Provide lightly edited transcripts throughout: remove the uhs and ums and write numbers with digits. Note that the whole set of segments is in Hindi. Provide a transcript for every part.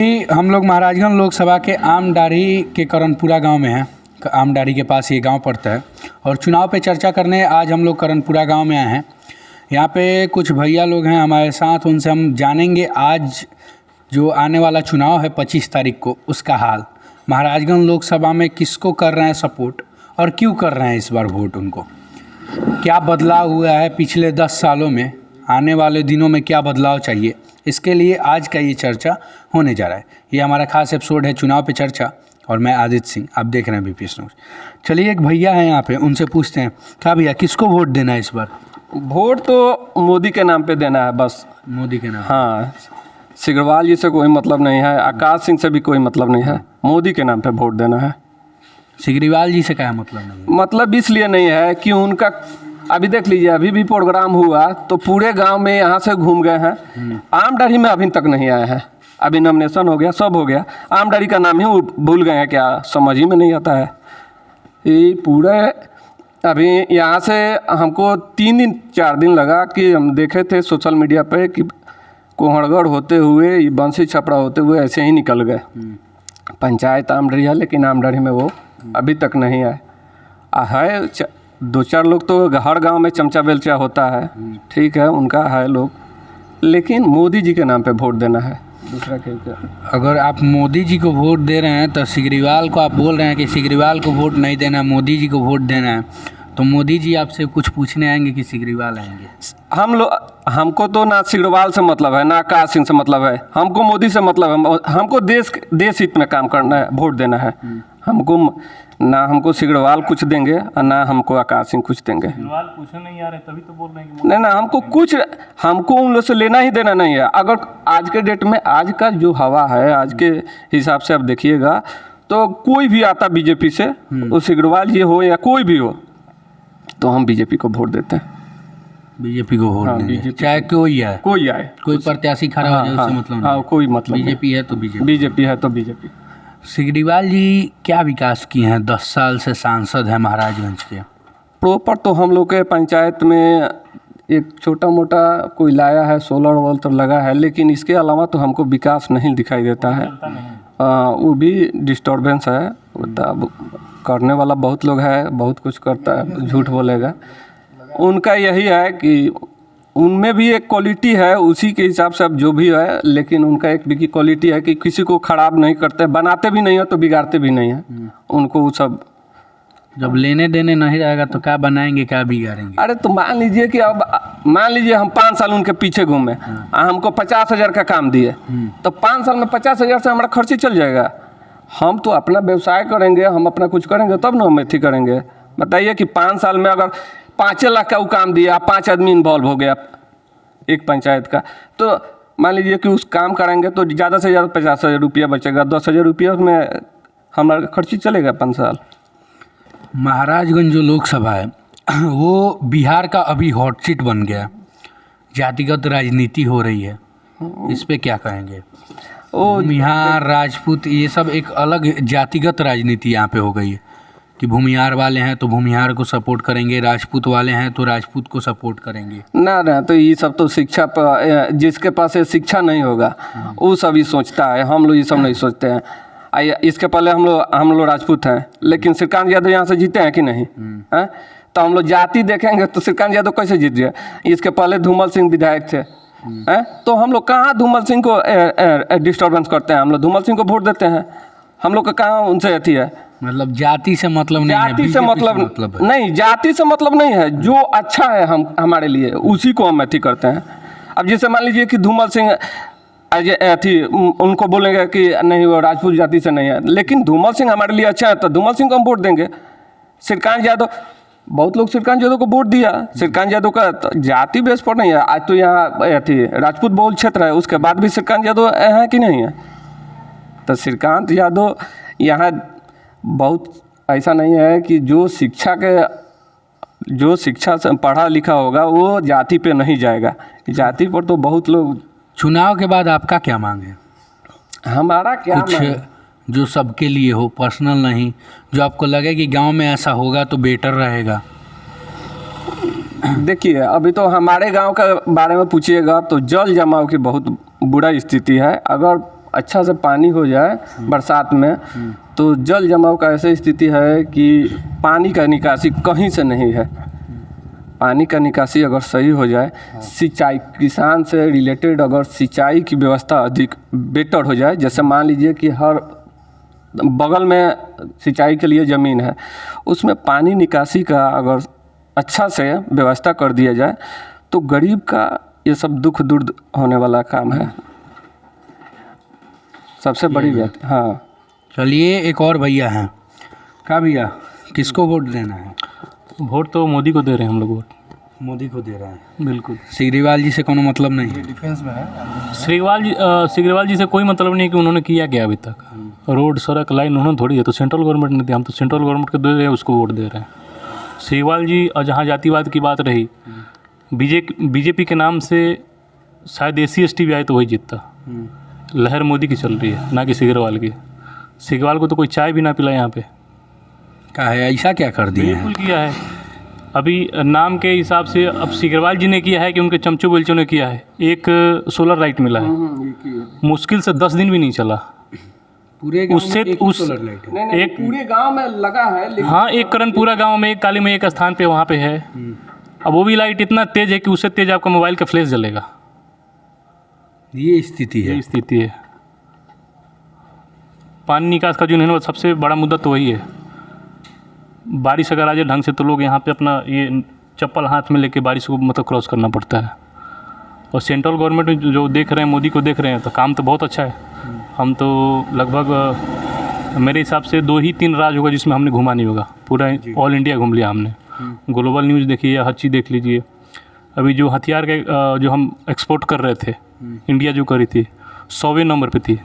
हम लोग महाराजगंज लोकसभा के आमडारी के करणपुरा गांव में हैं। आमडारी के पास ये गांव पड़ता है और चुनाव पे चर्चा करने आज हम लोग करणपुरा गांव में आए हैं। यहाँ पे कुछ भैया लोग हैं हमारे साथ, उनसे हम जानेंगे आज जो आने वाला चुनाव है 25 तारीख को, उसका हाल। महाराजगंज लोकसभा में किसको कर रहे हैं सपोर्ट और क्यों कर रहे हैं इस बार वोट, उनको क्या बदलाव हुआ है पिछले 10 सालों में, आने वाले दिनों में क्या बदलाव चाहिए, इसके लिए आज का ये चर्चा होने जा रहा है। ये हमारा खास एपिसोड है चुनाव पे चर्चा और मैं आदित्य सिंह, आप देख रहे हैं बीपी न्यूज़। चलिए एक भैया हैं यहाँ पे, उनसे पूछते हैं क्या भैया किसको वोट देना है इस बार? वोट तो मोदी के नाम पे देना है बस। मोदी के नाम? हाँ, सिग्रीवाल जी से कोई मतलब नहीं है, आकाश सिंह से भी कोई मतलब नहीं है, मोदी के नाम पे वोट देना है। सिग्रीवाल जी से क्या मतलब नहीं है? मतलब इसलिए नहीं है कि उनका अभी देख लीजिए, अभी भी प्रोग्राम हुआ तो पूरे गांव में यहाँ से घूम गए हैं, आमडारी में अभी तक नहीं आए हैं। अभी नॉमिनेशन हो गया, सब हो गया, आमडारी का नाम ही भूल गए हैं, क्या समझ ही में नहीं आता है। ये पूरे अभी यहाँ से हमको 3-4 दिन लगा कि हम देखे थे सोशल मीडिया पे कि कोहड़गढ़ होते हुए बंसी छपरा होते हुए ऐसे ही निकल गए। पंचायत आमडारी है लेकिन आमडारी में वो अभी तक नहीं आए। है 2-4 लोग तो हर गांव में चमचा बेलचा होता है, ठीक है, उनका है लोग, लेकिन मोदी जी के नाम पे वोट देना है, दूसरा क्या। अगर आप मोदी जी को वोट दे रहे हैं तो सिग्रीवाल को आप बोल रहे हैं कि सिग्रीवाल को वोट नहीं देना है, मोदी जी को वोट देना है, तो मोदी जी आपसे कुछ पूछने आएंगे कि सिग्रीवाल आएंगे? हमको तो ना सिग्रीवाल से मतलब है, ना आकाश सिंह से मतलब है, हमको मोदी से मतलब है। हमको देश हित में काम करना है, वोट देना है। हमको सिग्रीवाल कुछ देंगे और ना हमको आकाश सिंह कुछ देंगे। सिग्रीवाल पूछने नहीं आ रहे तभी तो बोल रहे हैं कि नहीं, हमको उन लोग से लेना ही देना नहीं है। अगर आज के डेट में आज का जो हवा है, आज के हिसाब से आप देखिएगा तो कोई भी आता बीजेपी से, वो सिग्रीवाल जी हो या कोई भी हो, तो हम बीजेपी को वोट देते हैं। बीजेपी को वोट देंगे, चाहे कोई आए, कोई प्रत्याशी खड़ा हो जाए, उससे मतलब नहीं। कोई मतलब बीजेपी है तो बीजेपी है तो बीजेपी। सिग्रीवाल जी क्या विकास किए हैं? 10 साल से सांसद हैं महाराजगंज के। प्रॉपर तो हम लोग के पंचायत में एक छोटा मोटा कोई लाया है, सोलर वोल तो लगा है, लेकिन इसके अलावा तो हमको विकास नहीं दिखाई देता है। वो भी डिस्टर्बेंस है, करने वाला बहुत लोग है, बहुत कुछ करता है, झूठ बोलेगा। उनका यही है कि उनमें भी एक क्वालिटी है, उसी के हिसाब से अब जो भी है, लेकिन उनका एक भी क्वालिटी है कि किसी को ख़राब नहीं करते, बनाते भी नहीं है तो बिगाड़ते भी नहीं है। उनको वो सब जब लेने देने नहीं रहेगा तो क्या बनाएंगे, क्या बिगाड़ेंगे? अरे तो मान लीजिए कि अब मान लीजिए हम 5 साल उनके पीछे घूमे, हमको 50,000 का काम दिए, तो 5 साल में 50,000 से हमारा खर्च ही चल जाएगा। हम तो अपना व्यवसाय करेंगे, हम अपना कुछ करेंगे तब ना हम अथी करेंगे। बताइए कि 5 साल में अगर 5 लाख का वो काम दिया, 5 आदमी इन्वॉल्व हो गया एक पंचायत का, तो मान लीजिए कि उस काम करेंगे तो ज़्यादा से ज़्यादा 50,000 रुपया बचेगा, 10,000 रुपया उसमें हमारा खर्च ही चलेगा 5 साल। महाराजगंज जो लोकसभा है वो बिहार का अभी हॉट सीट बन गया, जातिगत राजनीति हो रही है, इस पे क्या कहेंगे? भूमिहार राजपूत ये सब एक अलग जातिगत राजनीति यहाँ पे हो गई है कि भूमिहार वाले हैं तो भूमिहार को सपोर्ट करेंगे, राजपूत वाले हैं तो राजपूत को सपोर्ट करेंगे। ना तो ये सब तो शिक्षा पर, जिसके पास ये शिक्षा नहीं होगा वो सभी सोचता है, हम लोग ये सब नहीं सोचते हैं। इसके पहले हम लोग राजपूत हैं, लेकिन श्रीकांत यादव यहाँ से जीते हैं कि नहीं हैं? तो हम लोग जाति देखेंगे तो श्रीकांत यादव कैसे जीत गए? इसके पहले धूमल सिंह विधायक थे हैं, तो हम लोग कहाँ धूमल सिंह को डिस्टर्बेंस करते हैं? हम लोग धूमल सिंह को वोट देते हैं, हम लोग का कहाँ उनसे अथी है? मतलब जाति से मतलब नहीं है, जाति से मतलब नहीं, जाति से मतलब नहीं है, जो अच्छा है हमारे लिए उसी को हम अथी करते हैं। अब जैसे मान लीजिए कि धूमल सिंह अथी उनको बोलेंगे कि नहीं वो राजपूत जाति से नहीं है, लेकिन धूमल सिंह हमारे लिए अच्छा है तो धूमल सिंह को हम वोट देंगे। श्रीकांत यादव, बहुत लोग श्रीकांत यादव को वोट दिया, श्रीकांत यादव का तो जाति बेस पर नहीं है। आज तो यहाँ अथी राजपूत बहुल क्षेत्र है, उसके बाद भी श्रीकांत यादव है कि नहीं है? तो श्रीकांत यादव यहाँ बहुत ऐसा नहीं है कि जो शिक्षा से पढ़ा लिखा होगा वो जाति पे नहीं जाएगा, जाति पर तो बहुत लोग। चुनाव के बाद आपका क्या मांग है? हमारा क्या कुछ जो सबके लिए हो, पर्सनल नहीं, जो आपको लगे कि गांव में ऐसा होगा तो बेटर रहेगा। देखिए अभी तो हमारे गांव के बारे में पूछिएगा तो जल जमाव की बहुत बुरा स्थिति है। अगर अच्छा से पानी हो जाए बरसात में, तो जल जमाव का ऐसी स्थिति है कि पानी का निकासी कहीं से नहीं है। पानी का निकासी अगर सही हो जाए, सिंचाई किसान से रिलेटेड अगर सिंचाई की व्यवस्था अधिक बेटर हो जाए, जैसे मान लीजिए कि हर बगल में सिंचाई के लिए ज़मीन है, उसमें पानी निकासी का अगर अच्छा से व्यवस्था कर दिया जाए तो गरीब का ये सब दुख दूर होने वाला काम है। सबसे बड़ी बात। हाँ, चलिए एक और भैया हैं। क्या भैया, किसको वोट देना है? वोट तो मोदी को दे रहे हैं हम लोग वोट। मोदी को दे रहे हैं। बिल्कुल। सिग्रीवाल जी से कोनो मतलब नहीं है? डिफेंस में है। सिग्रीवाल जी से कोई मतलब नहीं है कि उन्होंने किया क्या अभी तक। रोड सड़क लाइन उन्होंने थोड़ी है, तो सेंट्रल गवर्नमेंट ने दिया, हम तो सेंट्रल गवर्नमेंट को दे रहे हैं, उसको वोट दे रहे हैं। सिग्रीवाल जी, और जहाँ जातिवाद की बात रही, बीजेपी के नाम से शायद SC ST भी आए तो वही जीतता। लहर मोदी की चल रही है, ना कि सिग्रीवाल की। सिग्रीवाल को तो कोई चाय भी ना पिला यहाँ पे। क्या है, ऐसा क्या कर दिए हैं? बिल्कुल किया है। अभी नाम के हिसाब से अब सिग्रीवाल जी ने किया है कि उनके चमचो बेलचों ने किया है। एक सोलर लाइट मिला है, मुश्किल से 10 दिन भी नहीं चला। पूरे गांव उससे में एक उस सोलर लाइट है। नहीं, एक पूरे गांव में लगा है, लेकिन हाँ, एक करणपुरा गांव में एक काली मैया के स्थान पे वहाँ पे है। अब वो भी लाइट इतना तेज है कि उससे तेज आपका मोबाइल का फ्लैश जलेगा। ये स्थिति है। ये स्थिति है। पानी निकास का जो नहीं, सबसे बड़ा मुद्दा तो वही है। बारिश अगर आ जाए ढंग से तो लोग यहाँ पे अपना ये चप्पल हाथ में लेके बारिश को मतलब क्रॉस करना पड़ता है। और सेंट्रल गवर्नमेंट जो देख रहे हैं, मोदी को देख रहे हैं, तो काम तो बहुत अच्छा है। हम तो लगभग मेरे हिसाब से 2 ही 3 राज्य होगा जिसमें हमने घूमा नहीं होगा। पूरा ऑल इंडिया घूम लिया हमने। ग्लोबल न्यूज़ देखिए, हर चीज़ देख लीजिए। अभी जो हथियार के जो हम एक्सपोर्ट कर रहे थे, इंडिया जो करी थी 100वें नंबर पे थी,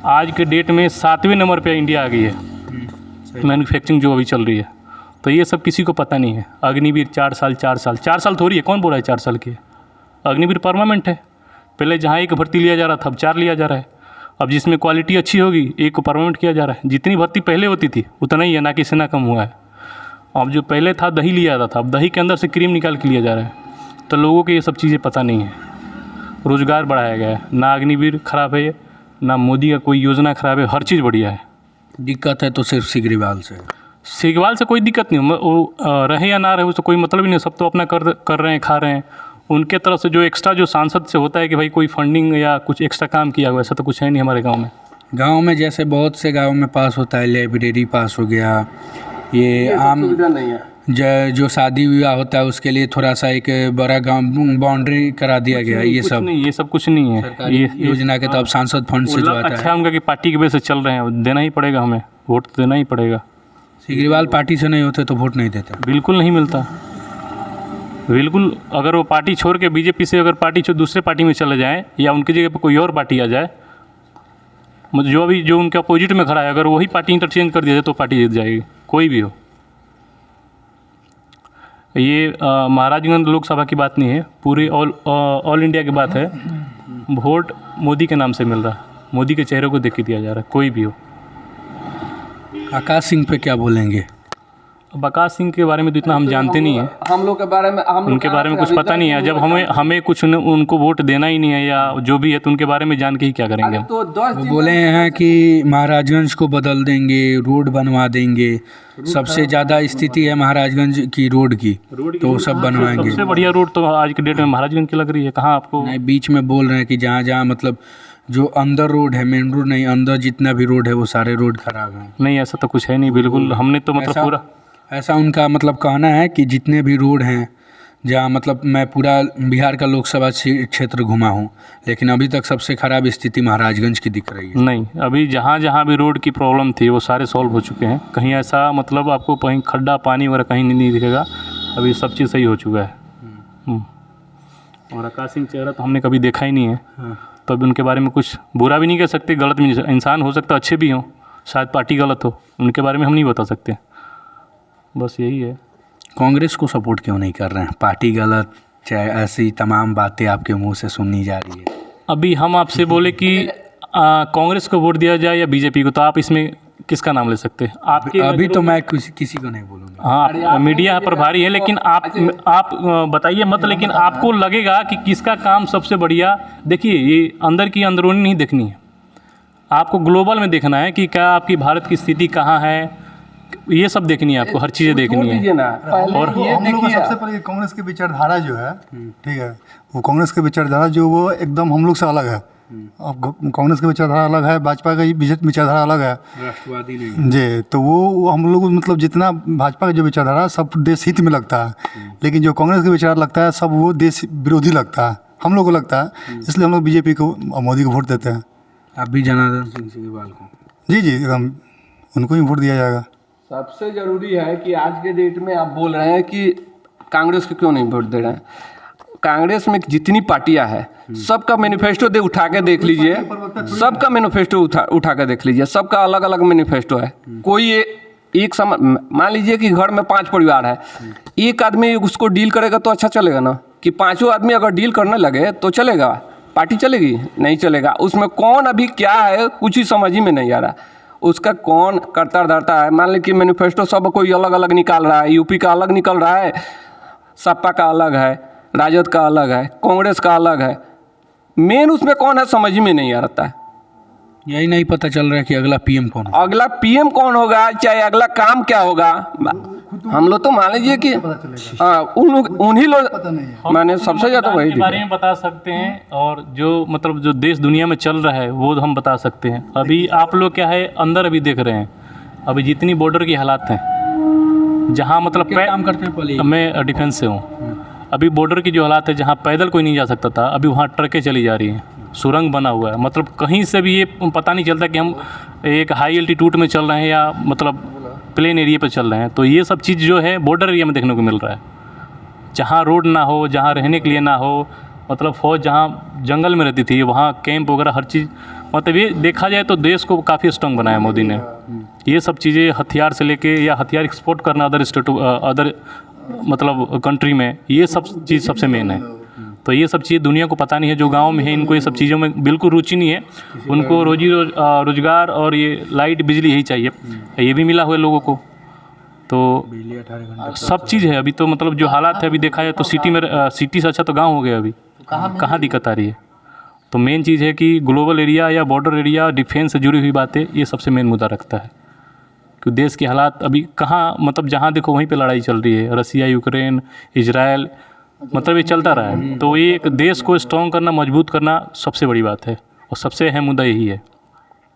आज के डेट में 7वें नंबर पे इंडिया आ गई है मैन्युफैक्चरिंग जो अभी चल रही है। तो ये सब किसी को पता नहीं है। अग्निवीर 4 साल थोड़ी है, कौन बोल रहा है 4 साल की है? अग्निवीर परमानेंट है। पहले जहाँ एक भर्ती लिया जा रहा था, अब 4 लिया जा रहा है। अब जिसमें क्वालिटी अच्छी होगी, एक को परमानेंट किया जा रहा है। जितनी भर्ती पहले होती थी उतना ही है, ना कि इससे ना कम हुआ है। अब जो पहले था दही लिया जाता था, अब दही के अंदर से क्रीम निकाल के लिया जा रहा है। तो लोगों को ये सब चीज़ें पता नहीं है। रोज़गार बढ़ाया गया है, ना अग्निवीर खराब है, ना मोदी का कोई योजना खराब है, हर चीज़ बढ़िया है। दिक्कत है तो सिर्फ सिग्रीवाल से। सिग्रीवाल से कोई दिक्कत नहीं, वो रहे या ना रहे उससे कोई मतलब ही नहीं। सब तो अपना कर रहे हैं, खा रहे हैं। उनके तरफ से जो एक्स्ट्रा जो सांसद से होता है कि भाई कोई फंडिंग या कुछ एक्स्ट्रा काम किया हुआ, ऐसा तो कुछ है नहीं हमारे गांव में। गांव में जैसे बहुत से गांव में पास होता है, लाइब्रेरी पास हो गया, ये आम सुविधा नहीं है। जो शादी विवाह होता है उसके लिए थोड़ा सा एक बड़ा गांव बाउंड्री करा दिया गया। ये सब नहीं, ये सब कुछ नहीं है। ये योजना के तहत सांसद फंड से जो आता अच्छा है। उनका कि पार्टी की वजह से चल रहे हैं, देना ही पड़ेगा हमें, वोट तो देना ही पड़ेगा। सिग्रीवाल पार्टी से नहीं होते तो वोट नहीं देते। बिल्कुल नहीं मिलता, बिल्कुल। अगर वो पार्टी छोड़ के बीजेपी से अगर पार्टी छोड़ दूसरे पार्टी में चले जाएं, या उनकी जगह पर कोई और पार्टी आ जाए, मतलब जो अभी जो उनके अपोजिट में खड़ा है, अगर वही पार्टी इंटरचेंज कर दिया जाए तो पार्टी जीत जाएगी, कोई भी हो। ये महाराजगंज लोकसभा की बात नहीं है, पूरी ऑल इंडिया की बात है। वोट मोदी के नाम से मिल रहा है, मोदी के चेहरे को देख के दिया जा रहा है, कोई भी हो। आकाश सिंह पे क्या बोलेंगे? अब आकाश सिंह के बारे में तो इतना हम जानते नहीं हैं। हम लोग के बारे में उनके बारे में कुछ पता नहीं है। जब हमें कुछ उनको वोट देना ही नहीं है या जो भी है, तो उनके बारे में जान के ही क्या करेंगे हम। तो 10 वो बोले हैं कि महाराजगंज को बदल देंगे, रोड बनवा देंगे। सबसे ज़्यादा स्थिति है महाराजगंज की रोड की, तो वो सब बनवाएंगे। सबसे बढ़िया रोड तो आज के डेट में महाराजगंज की लग रही है। कहाँ आपको? नहीं, बीच में बोल रहे हैं कि जहाँ जहाँ मतलब जो अंदर रोड है, मेन रोड नहीं, अंदर जितना भी रोड है वो सारे रोड खराब हैं। नहीं, ऐसा तो कुछ है नहीं, बिल्कुल। हमने तो मतलब पूरा ऐसा उनका मतलब कहना है कि जितने भी रोड हैं, जहाँ मतलब मैं पूरा बिहार का लोकसभा क्षेत्र घुमा हूँ, लेकिन अभी तक सबसे ख़राब स्थिति महाराजगंज की दिख रही है। नहीं, अभी जहाँ जहाँ भी रोड की प्रॉब्लम थी वो सारे सॉल्व हो चुके हैं। कहीं ऐसा मतलब आपको कहीं खड्डा पानी वगैरह कहीं नहीं दिखेगा। अभी सब चीज़ सही हो चुका है। और आकाश सिंह चेहरा तो हमने कभी देखा ही नहीं है, तो अभी उनके बारे में कुछ बुरा भी नहीं कह सकते। गलत भी नहीं, इंसान हो सकता अच्छे भी हों, शायद पार्टी गलत हो, उनके बारे में हम नहीं बता सकते। बस यही है। कांग्रेस को सपोर्ट क्यों नहीं कर रहे हैं? पार्टी गलत, चाहे ऐसी तमाम बातें आपके मुंह से सुननी जा रही है। अभी हम आपसे बोले कि कांग्रेस को वोट दिया जाए या बीजेपी को, तो आप इसमें किसका नाम ले सकते हैं? आपके अभी तो मैं किसी को नहीं बोलूँगा। हाँ, मीडिया पर भारी है, लेकिन आप बताइए मत, लेकिन आपको लगेगा कि किसका काम सबसे बढ़िया। देखिए, ये अंदर की अंदरूनी नहीं देखनी है, आपको ग्लोबल में देखना है कि क्या आपकी भारत की स्थिति कहाँ है, ये सब देखनी है आपको, हर चीज़ें देखनी है। लीजिए ना, पहले और ये हम लोग को देखिए, सबसे पहले कांग्रेस की विचारधारा जो है, ठीक है, वो कांग्रेस की विचारधारा जो वो एकदम हम लोग से अलग है। अब कांग्रेस की विचारधारा अलग है, भाजपा की विचारधारा अलग है राष्ट्रवादी नहीं। जी। तो वो हम लोग मतलब जितना भाजपा का जो विचारधारा है सब देश हित में लगता है, लेकिन जो कांग्रेस का विचार लगता है सब वो देश विरोधी लगता है, हम लोग को लगता है। इसलिए हम लोग बीजेपी को, मोदी को वोट देते हैं। आप भी जनार्दन सिंह सिग्रीवाल को? जी जी, एकदम उनको ही वोट दिया जाएगा। सबसे ज़रूरी है कि आज के डेट में आप बोल रहे हैं कि कांग्रेस को क्यों नहीं वोट दे रहे हैं। कांग्रेस में जितनी पार्टियां हैं सबका मैनिफेस्टो उठा के देख लीजिए, सबका मैनिफेस्टो उठा के देख लीजिए, सबका अलग अलग मैनिफेस्टो है। कोई एक मान लीजिए कि घर में 5 परिवार है, एक आदमी उसको डील करेगा तो अच्छा चलेगा ना, कि पाँचों आदमी अगर डील करने लगे तो चलेगा, पार्टी चलेगी? नहीं चलेगा। उसमें कौन अभी क्या है कुछ ही समझ ही में नहीं आ रहा, उसका कौन करता धरता है। मान लीजिए कि मैनिफेस्टो सब कोई अलग अलग निकाल रहा है, यूपी का अलग निकल रहा है, सपा का अलग है, राजद का अलग है, कांग्रेस का अलग है, मेन उसमें कौन है समझ में नहीं आ रहा है। यही नहीं पता चल रहा है कि अगला पीएम कौन है। अगला पीएम कौन होगा, चाहे अगला काम क्या होगा। हम लोग तो मान लीजिए कि हाँ, उन्हीं लोग, मैंने सबसे ज़्यादा वही के बारे में बता सकते हैं, और जो मतलब जो देश दुनिया में चल रहा है वो हम बता सकते हैं। अभी आप लोग क्या है अंदर अभी देख रहे हैं, अभी जितनी बॉर्डर की हालात हैं, जहाँ मतलब क्या काम करते हैं पहले? मैं डिफेंस से हूँ। अभी बॉर्डर की जो हालात है, जहाँ पैदल कोई नहीं जा सकता था, अभी वहाँ ट्रकें चली जा रही हैं, सुरंग बना हुआ है। मतलब कहीं से भी ये पता नहीं चलता कि हम एक हाई एल्टीट्यूड में चल रहे हैं या मतलब प्लेन एरिया पे चल रहे हैं। तो ये सब चीज़ जो है बॉर्डर एरिया में देखने को मिल रहा है, जहाँ रोड ना हो, जहाँ रहने के लिए ना हो, मतलब फौज जहाँ जंगल में रहती थी वहाँ कैंप वगैरह हर चीज़। मतलब ये देखा जाए तो देश को काफ़ी स्ट्रॉन्ग बनाया मोदी ने। ये सब चीज़ें हथियार से लेके या हथियार एक्सपोर्ट करना अदर स्टेट अदर मतलब कंट्री में, ये सब चीज़ सबसे मेन है। तो ये सब चीज़ दुनिया को पता नहीं है, जो गांव में है इनको ये सब चीज़ों में बिल्कुल रुचि नहीं है। उनको रोजगार और ये लाइट बिजली यही चाहिए, ये भी मिला हुआ है लोगों को। तो बिजली 18 घंटे सब चीज़ है अभी। तो मतलब जो हालात है अभी देखा जाए तो सिटी में, सिटी से अच्छा तो गांव हो गया अभी। कहाँ दिक्कत आ रही है? तो मेन चीज़ है कि ग्लोबल एरिया या बॉर्डर एरिया, डिफेंस से जुड़ी हुई बातें, ये सबसे मेन मुद्दा रखता है। कि देश की हालात अभी कहाँ, मतलब जहाँ देखो वहीं पे लड़ाई चल रही है, रसिया, यूक्रेन, इजराइल, मतलब ये चलता रहा है। तो ये एक देश को स्ट्रॉन्ग करना, मजबूत करना सबसे बड़ी बात है, और सबसे अहम मुद्दा यही है।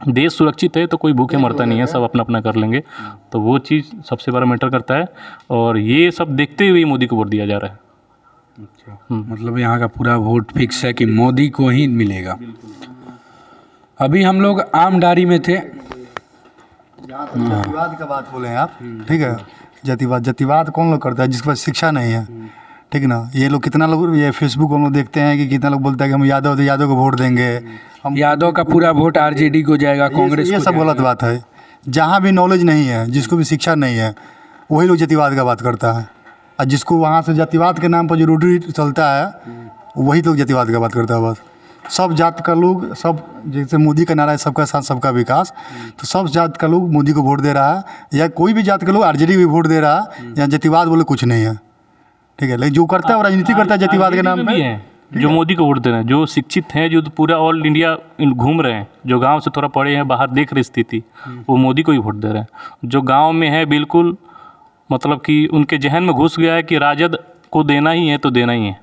देश सुरक्षित है तो कोई भूखे मरता नहीं है, सब अपना अपना कर लेंगे। तो वो चीज़ सबसे बड़ा मैटर करता है, और ये सब देखते हुए मोदी को वोट दिया जा रहा है। अच्छा, मतलब यहाँ का पूरा वोट फिक्स है कि मोदी को ही मिलेगा। अभी हम लोग आमडारी में थे। जहाँ तक जातिवाद का बात बोले हैं आप, ठीक है, जातिवाद कौन लोग करता है? जिसके पास शिक्षा नहीं है, ठीक ना। ये लोग कितना लोग, ये फेसबुक हम लोग देखते हैं कि कितना लोग बोलता है कि हम यादव को वोट देंगे, हम यादव का पूरा वोट आरजेडी को जाएगा, कांग्रेस ये को सब गलत बात है। जहाँ भी नॉलेज नहीं है, जिसको भी शिक्षा नहीं है, वही लोग जातिवाद का बात करता है। और जिसको वहाँ से जातिवाद के नाम पर जो रोटी चलता है, वही लोग जातिवाद का बात करता है। बस सब जात का लोग, सब जैसे मोदी का नारा है सबका साथ सबका विकास, तो सब जात का लोग मोदी को वोट दे रहा है, या कोई भी जात का लोग आरजेडी को वोट दे रहा है। या जातिवाद बोले कुछ नहीं है, ठीक है। लेकिन जो करता है वो राजनीति करता है जातिवाद के नाम भी पे। हैं जो मोदी को वोट दे रहे हैं, जो शिक्षित हैं, जो पूरा ऑल इंडिया घूम रहे हैं, जो गांव से थोड़ा पड़े हैं, बाहर देख रहे स्थिति, वो मोदी को ही वोट दे रहे हैं। जो गांव में है बिल्कुल मतलब कि उनके जहन में घुस गया है कि राजद को देना ही है तो देना ही है।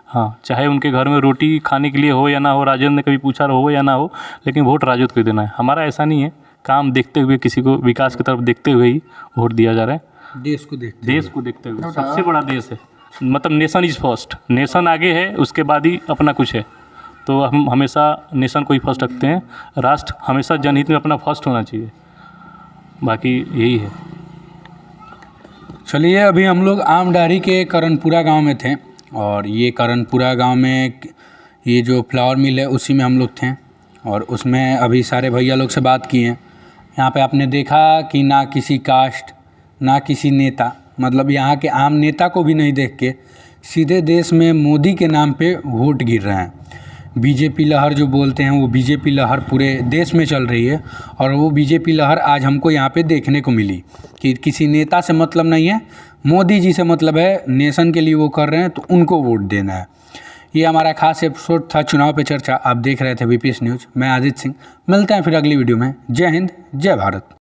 हाँ, चाहे उनके घर में रोटी खाने के लिए हो या ना हो, राजद ने कभी पूछा हो या ना हो, लेकिन वोट राजद को ही देना है। हमारा ऐसा नहीं है, काम देखते हुए, किसी को विकास की तरफ देखते हुए ही वोट दिया जा रहा है। देश को देखते हुए सबसे बड़ा देश है, मतलब नेशन इज़ फर्स्ट, नेशन आगे है, उसके बाद ही अपना कुछ है। तो हम हमेशा नेशन को ही फर्स्ट रखते हैं। राष्ट्र हमेशा जनहित में अपना फर्स्ट होना चाहिए, बाकी यही है। चलिए, अभी हम लोग आमडारी के करणपुरा गांव में थे, और ये करणपुरा गांव में ये जो फ्लावर मिल है उसी में हम लोग थे, और उसमें अभी सारे भैया लोग से बात किए हैं। यहाँ पे आपने देखा कि ना किसी कास्ट, ना किसी नेता, मतलब यहाँ के आम नेता को भी नहीं देख के सीधे देश में मोदी के नाम पे वोट गिर रहे हैं। बीजेपी लहर जो बोलते हैं, वो बीजेपी लहर पूरे देश में चल रही है, और वो बीजेपी लहर आज हमको यहाँ पे देखने को मिली कि किसी नेता से मतलब नहीं है, मोदी जी से मतलब है, नेशन के लिए वो कर रहे हैं तो उनको वोट देना है। ये हमारा खास एपिसोड था चुनाव पे चर्चा। आप देख रहे थे VPS न्यूज़। मैं अजीत सिंह। मिलते हैं फिर अगली वीडियो में। जय हिंद, जय भारत।